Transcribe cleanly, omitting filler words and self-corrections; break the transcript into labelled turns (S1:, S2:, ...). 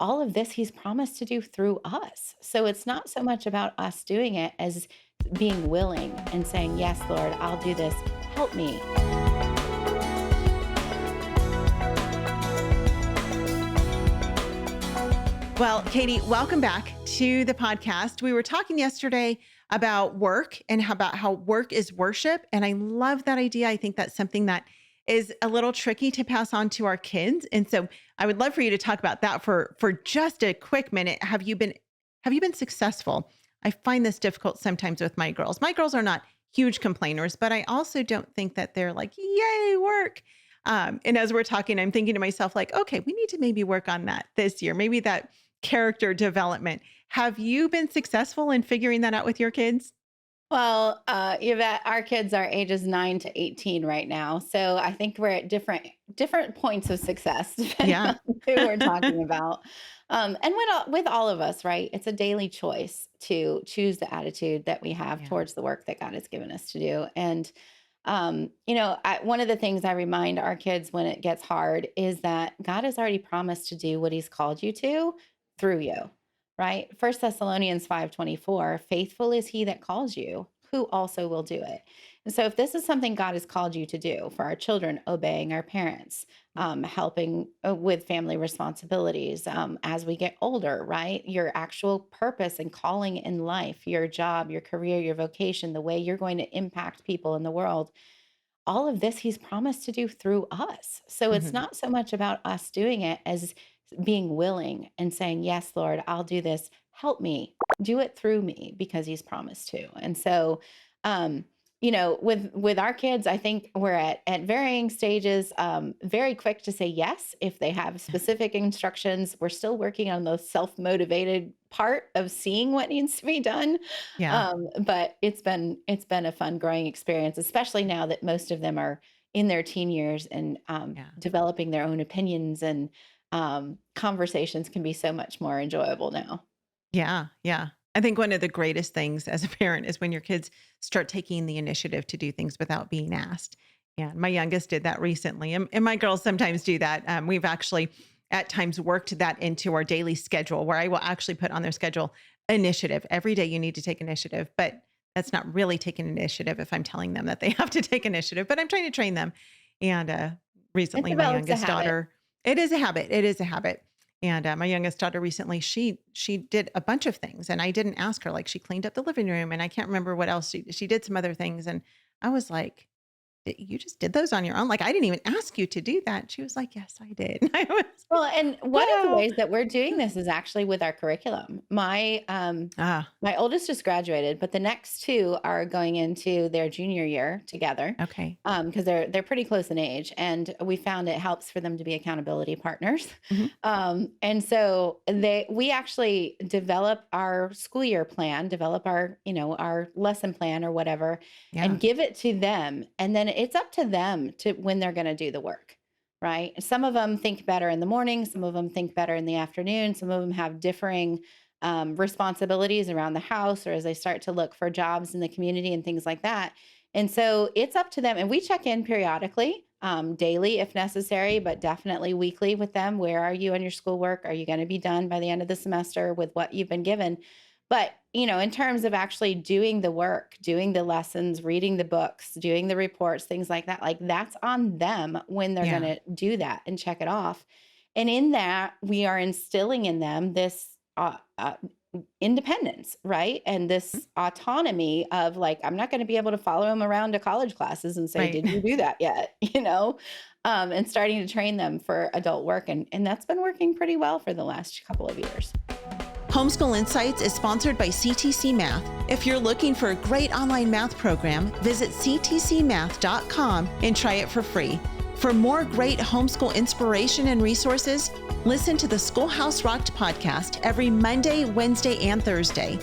S1: all of this he's promised to do through us. So it's not so much about us doing it as being willing and saying, yes, Lord, I'll do this. Help me.
S2: Well, Katie, welcome back to the podcast. We were talking yesterday about work and about how work is worship. And I love that idea. I think that's something that is a little tricky to pass on to our kids. And so I would love for you to talk about that for just a quick minute. Have you been successful? I find this difficult sometimes with my girls. My girls are not huge complainers, but I also don't think that they're like, yay, work. And as we're talking, I'm thinking to myself, like, okay, we need to maybe work on that this year. Maybe that character development. Have you been successful in figuring that out with your kids?
S1: Well, Yvette, our kids are ages 9 to 18 right now. So I think we're at different points of success, depending
S2: Yeah.
S1: on who we're talking about. And with all of us, right? It's a daily choice to choose the attitude that we have
S2: Yeah.
S1: towards the work that God has given us to do. And, one of the things I remind our kids when it gets hard is that God has already promised to do what he's called you to through you. Right? 1 Thessalonians 5:24, faithful is he that calls you, who also will do it. And so if this is something God has called you to do for our children, obeying our parents, helping with family responsibilities as we get older, right? Your actual purpose and calling in life, your job, your career, your vocation, the way you're going to impact people in the world, all of this he's promised to do through us. So it's
S2: Mhm.
S1: not so much about us doing it as being willing and saying, yes, Lord, I'll do this. Help me do it through me because he's promised to. And so, with our kids, I think we're at varying stages, very quick to say yes if they have specific instructions. We're still working on the self-motivated part of seeing what needs to be done.
S2: Yeah.
S1: But it's been a fun growing experience, especially now that most of them are in their teen years and
S2: Yeah.
S1: developing their own opinions, and conversations can be so much more enjoyable now.
S2: Yeah. Yeah. I think one of the greatest things as a parent is when your kids start taking the initiative to do things without being asked. And my youngest did that recently. And my girls sometimes do that. We've actually at times worked that into our daily schedule where I will actually put on their schedule initiative. Every day you need to take initiative, but that's not really taking initiative if I'm telling them that they have to take initiative, but I'm trying to train them. And
S1: It
S2: recently my
S1: develops a
S2: youngest
S1: habit.
S2: daughter, it is a habit. It is a habit. And my youngest daughter recently, she did a bunch of things, and I didn't ask her. Like she cleaned up the living room, and I can't remember what else she did. Some other things, and I was like, You just did those on your own? Like I didn't even ask you to do that." She was like, "Yes, I did." And I was,
S1: Well, and one of the
S2: wow.
S1: ways that we're doing this is actually with our curriculum.
S2: Ah,
S1: My oldest just graduated, but the next two are going into their junior year together,
S2: okay.
S1: because they're pretty close in age, and we found it helps for them to be accountability partners.
S2: Mhm.
S1: And so we actually develop our school year plan, develop our lesson plan or whatever,
S2: Yeah.
S1: and give it to them, and then it's up to them to when they're going to do the work. Right. Some of them think better in the morning. Some of them think better in the afternoon. Some of them have differing responsibilities around the house or as they start to look for jobs in the community and things like that. And so it's up to them. And we check in periodically, daily if necessary, but definitely weekly with them. Where are you on your schoolwork? Are you going to be done by the end of the semester with what you've been given? But, in terms of actually doing the work, doing the lessons, reading the books, doing the reports, things like that's on them when they're going
S2: Yeah.
S1: to do that and check it off. And in that, we are instilling in them this independence, right? And
S2: Mhm.
S1: this autonomy of like, I'm not going to be able to follow them around to college classes and say,
S2: Right.
S1: did you do that yet? And starting to train them for adult work. And that's been working pretty well for the last couple of years.
S2: Homeschool Insights is sponsored by CTC Math. If you're looking for a great online math program, visit ctcmath.com and try it for free. For more great homeschool inspiration and resources, listen to the Schoolhouse Rocked podcast every Monday, Wednesday, and Thursday.